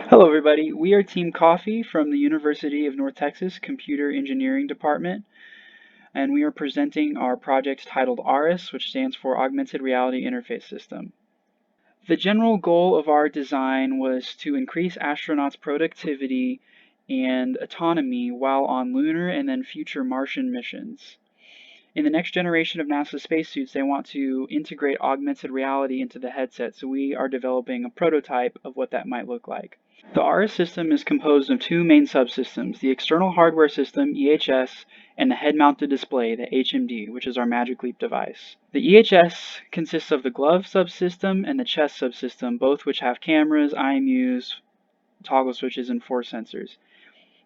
Hello, everybody. We are Team Coffee from the University of North Texas Computer Engineering Department, and we are presenting our project titled ARIS, which stands for Augmented Reality Interface System. The general goal of our design was to increase astronauts' productivity and autonomy while on lunar and then future Martian missions. In the next generation of NASA spacesuits, they want to integrate augmented reality into the headset, so we are developing a prototype of what that might look like. The ARIS system is composed of two main subsystems, the external hardware system, EHS, and the head-mounted display, the HMD, which is our Magic Leap device. The EHS consists of the glove subsystem and the chest subsystem, both which have cameras, IMUs, toggle switches, and force sensors.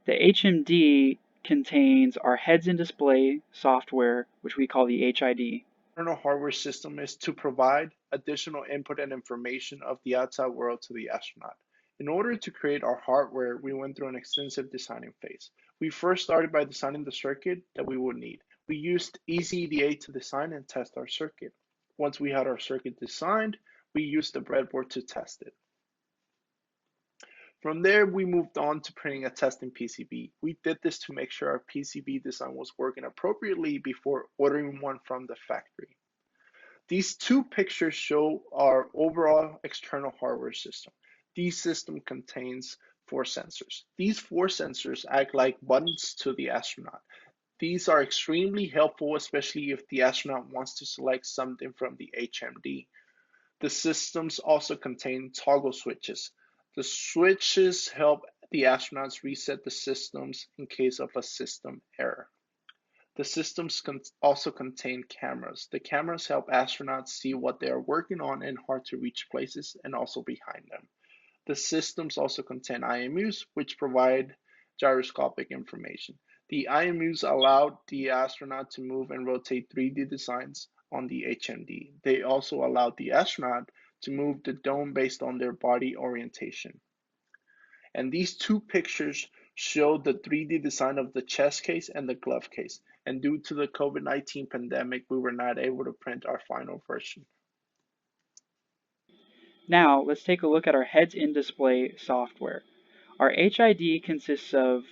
The HMD contains our heads-in display software, which we call the HID. Internal hardware system is to provide additional input and information of the outside world to the astronaut. In order to create our hardware, we went through an extensive designing phase. We first started by designing the circuit that we would need. We used EasyEDA to design and test our circuit. Once we had our circuit designed, we used the breadboard to test it. From there, we moved on to printing a testing PCB. We did this to make sure our PCB design was working appropriately before ordering one from the factory. These two pictures show our overall external hardware system. This system contains four sensors. These four sensors act like buttons to the astronaut. These are extremely helpful, especially if the astronaut wants to select something from the HMD. The systems also contain toggle switches. The switches help the astronauts reset the systems in case of a system error. The systems also contain cameras. The cameras help astronauts see what they are working on in hard to reach places and also behind them. The systems also contain IMUs, which provide gyroscopic information. The IMUs allow the astronaut to move and rotate 3D designs on the HMD. They also allow the astronaut to move the dome based on their body orientation. And these two pictures show the 3D design of the chest case and the glove case. And due to the COVID-19 pandemic, we were not able to print our final version. Now, let's take a look at our heads-in display software. Our HID consists of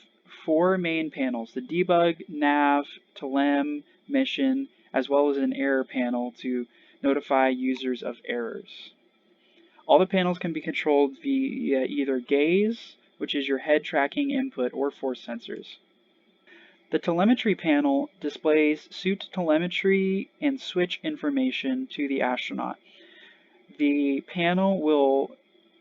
four main panels, the debug, nav, telem, mission, as well as an error panel to notify users of errors. All the panels can be controlled via either gaze, which is your head tracking input, or force sensors. The telemetry panel displays suit telemetry and switch information to the astronaut. The panel will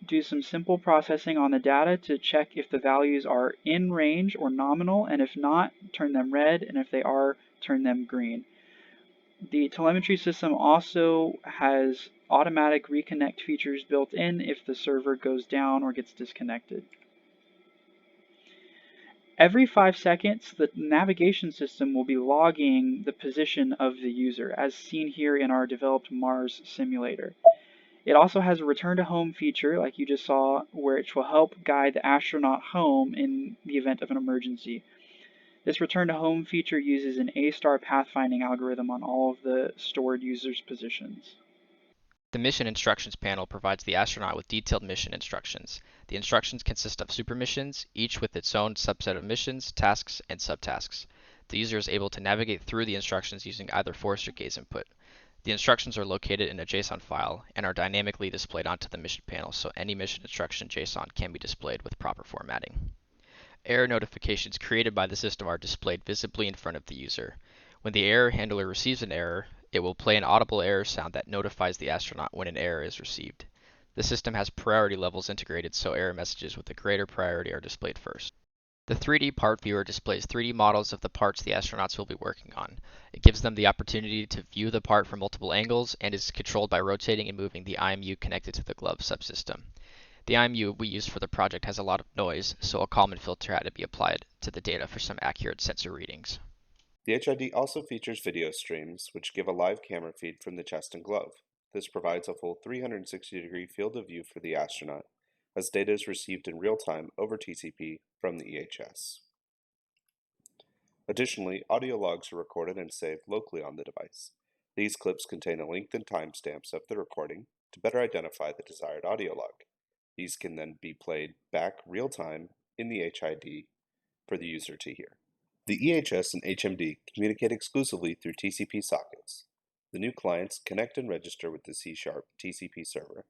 do some simple processing on the data to check if the values are in range or nominal, and if not, turn them red, and if they are, turn them green. The telemetry system also has automatic reconnect features built in if the server goes down or gets disconnected. Every 5 seconds, the navigation system will be logging the position of the user, as seen here in our developed Mars simulator. It also has a return to home feature, like you just saw, which will help guide the astronaut home in the event of an emergency. This return to home feature uses an A-star pathfinding algorithm on all of the stored users' positions. The mission instructions panel provides the astronaut with detailed mission instructions. The instructions consist of super missions, each with its own subset of missions, tasks, and subtasks. The user is able to navigate through the instructions using either force or gaze input. The instructions are located in a JSON file and are dynamically displayed onto the mission panel, so any mission instruction JSON can be displayed with proper formatting. Error notifications created by the system are displayed visibly in front of the user. When the error handler receives an error, it will play an audible error sound that notifies the astronaut when an error is received. The system has priority levels integrated, so error messages with a greater priority are displayed first. The 3D part viewer displays 3D models of the parts the astronauts will be working on. It gives them the opportunity to view the part from multiple angles and is controlled by rotating and moving the IMU connected to the glove subsystem. The IMU we used for the project has a lot of noise, so a Kalman filter had to be applied to the data for some accurate sensor readings. The HID also features video streams, which give a live camera feed from the chest and glove. This provides a full 360-degree field of view for the astronaut, as data is received in real time over TCP from the EHS. Additionally, audio logs are recorded and saved locally on the device. These clips contain a length and timestamps of the recording to better identify the desired audio log. These can then be played back real-time in the HID for the user to hear. The EHS and HMD communicate exclusively through TCP sockets. The new clients connect and register with the C# TCP server.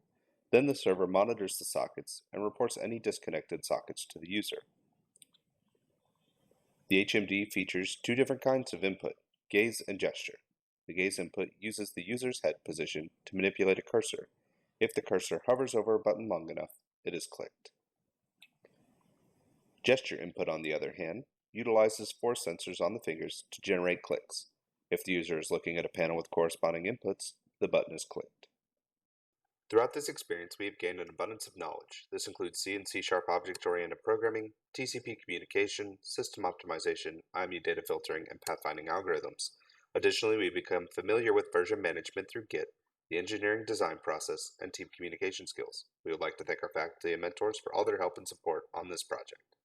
Then the server monitors the sockets and reports any disconnected sockets to the user. The HMD features two different kinds of input, gaze and gesture. The gaze input uses the user's head position to manipulate a cursor. If the cursor hovers over a button long enough, it is clicked. Gesture input, on the other hand, utilizes force sensors on the fingers to generate clicks. If the user is looking at a panel with corresponding inputs, the button is clicked. Throughout this experience, we have gained an abundance of knowledge. This includes C and C# object-oriented programming, TCP communication, system optimization, IMU data filtering, and pathfinding algorithms. Additionally, we become familiar with version management through Git, the engineering design process, and team communication skills. We would like to thank our faculty and mentors for all their help and support on this project.